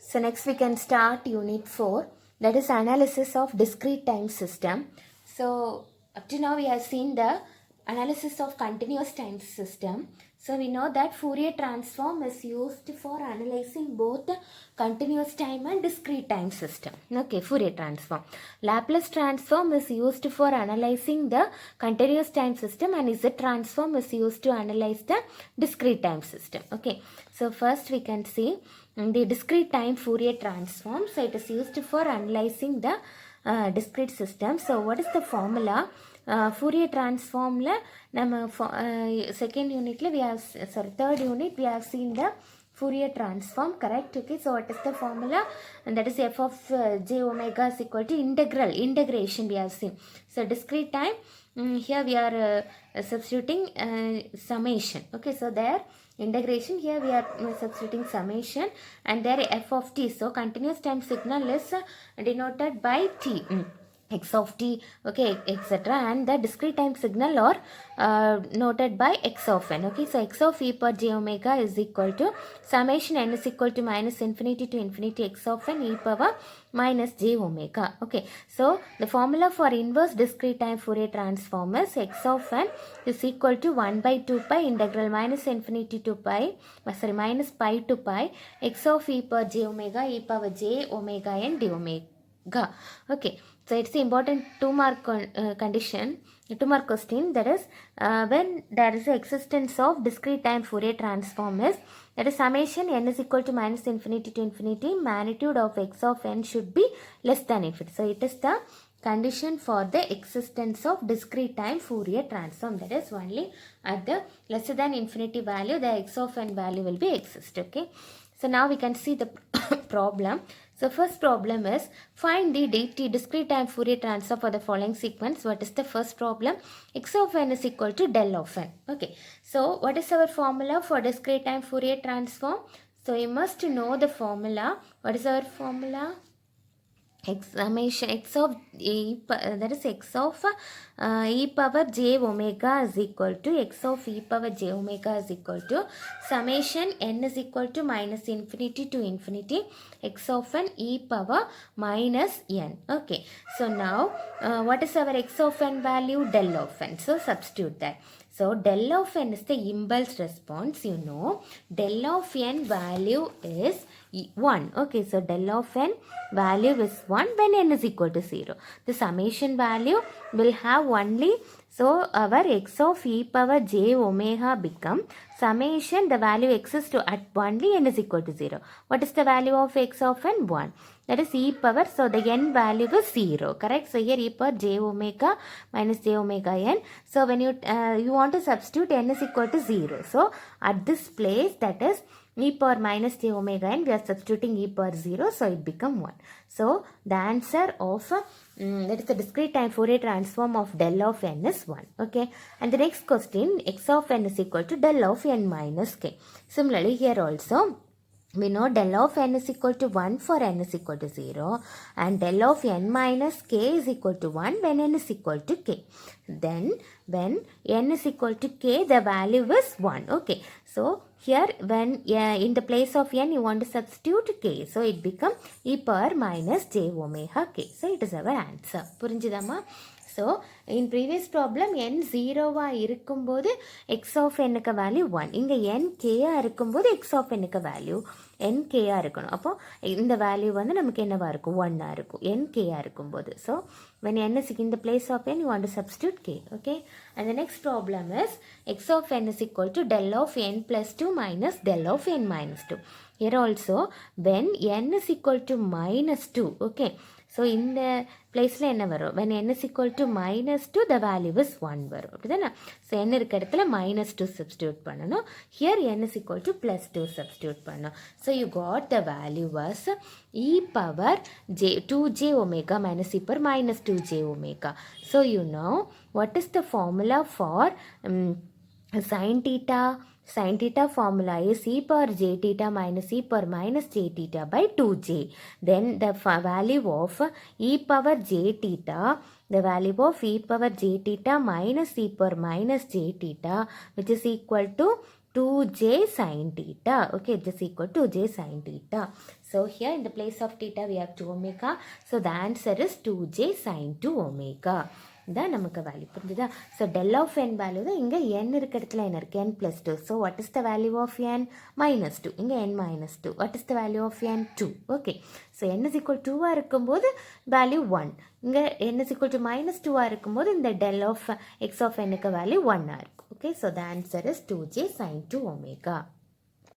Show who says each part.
Speaker 1: So next we can start unit 4, that is analysis of discrete time system. So up to now we have seen the analysis of continuous time system. So we know that Fourier transform is used for analyzing both the continuous time and discrete time system. Okay, Fourier transform. Laplace transform is used for analyzing the continuous time system, and Z transform is used to analyze the discrete time system. Okay, so first we can see the discrete time Fourier transform. So it is used for analyzing the discrete system. So what is the formula? Fourier transform la second unit we have, third unit we have seen the Fourier transform, correct? Okay, so what is the formula? And that is f of j omega is equal to integration we have seen. So discrete time, here we are substituting summation. Okay, so there integration, here we are substituting summation, and there f of t. So continuous time signal is denoted by t. X of t, okay, etc. And the discrete time signal are noted by x of n. Okay, so x of e per j omega is equal to summation n is equal to minus infinity to infinity x of n e power minus j omega. Okay, so the formula for inverse discrete time Fourier transform is x of n is equal to 1 by 2 pi integral minus infinity to pi, minus pi to pi x of e per j omega e power j omega n d omega. Okay, so it's the important 2-mark condition, 2-mark question, that is when there is the existence of discrete time Fourier transform is, that is summation n is equal to minus infinity to infinity, magnitude of x of n should be less than infinity. So it is the condition for the existence of discrete time Fourier transform, that is only at the lesser than infinity value the x of n value will be exist. Okay, so now we can see the problem. So first problem is find the dt discrete time Fourier transform for the following sequence. What is the first problem? X of n is equal to del of n. Okay, so what is our formula for discrete time Fourier transform? So you must know the formula. What is our formula? X summation x of e, that is x of e power j omega is equal to x of e power j omega is equal to summation n is equal to minus infinity to infinity x of n e power minus n. Okay, so now what is our x of n value? Del of n. So substitute that. So del of n is the impulse response. You know del of n value is 1. Okay, so del of n value is 1 when n is equal to 0. The summation value will have only, so our x of e power j omega become summation, the value exists to at only n is equal to 0. What is the value of x of n? 1. That is e power, so the n value is 0, correct? So here e power j omega minus j omega n. So when you want to substitute n is equal to 0. So at this place, that is e power minus j omega n, we are substituting e power 0, so it become 1. So the answer of that is the discrete time Fourier transform of del of n is 1. Okay, and the next question, x of n is equal to del of n minus k. Similarly here also we know del of n is equal to 1 for n is equal to 0, and del of n minus k is equal to 1 when n is equal to k. Then when n is equal to k, the value is 1. Okay, so here when in the place of n you want to substitute k, so it become e power minus j omega k. So it is our answer. புரிஞ்சுதாமா? So in previous problem n 0வா இருக்கும்போது x of n க்கு value 1. இங்க n k-ஆ இருக்கும்போது x of n க்கு value n k-ஆ இருக்கணும். அப்போ இந்த value வந்து நமக்கு என்னவா இருக்கும்? 1-ஆ இருக்கும். n k-ஆ இருக்கும்போது. So when n is in the place of n, you want to substitute k. Okay, and the next problem is x of n is equal to del of n plus 2 minus del of n minus 2. Here also when n is equal to minus 2, okay, so இந்த பிளேஸில் என்ன வரும்? when n is equal to minus 2, the value is 1 வரும். அப்படிதானே? So n இருக்க இடத்துல minus 2 substitute பண்ணணும். Here n is equal to plus 2 substitute பண்ணணும். So you got the value was e power 2j omega minus e power minus 2j omega. So you know what is the formula for sin theta? Sin theta formula is e power j theta minus e power minus j theta by 2j. Then the value of e power j theta, the value of e power j theta minus e power minus j theta, which is equal to 2j sin theta. Okay, this is equal to 2j sin theta. So here in the place of theta we have 2 omega. So the answer is 2j sin 2 omega. இதான் நமக்கு value புரிஞ்சுதா? So tell of n value தான் இங்கே n இருக்க இடத்துல என்ன இருக்குது n + 2. So what is the value of n -2. இங்கே n -2. What is the value of n 2. Okay, so n = 2 இருக்கும்போது வேல்யூ 1. இங்கே n = -2 இருக்கும்போது இந்த டெல் ஆஃப் x ஆஃப் nக்கு வேல்யூ 1 இருக்கும். Okay, so the answer is 2j sin 2 omega.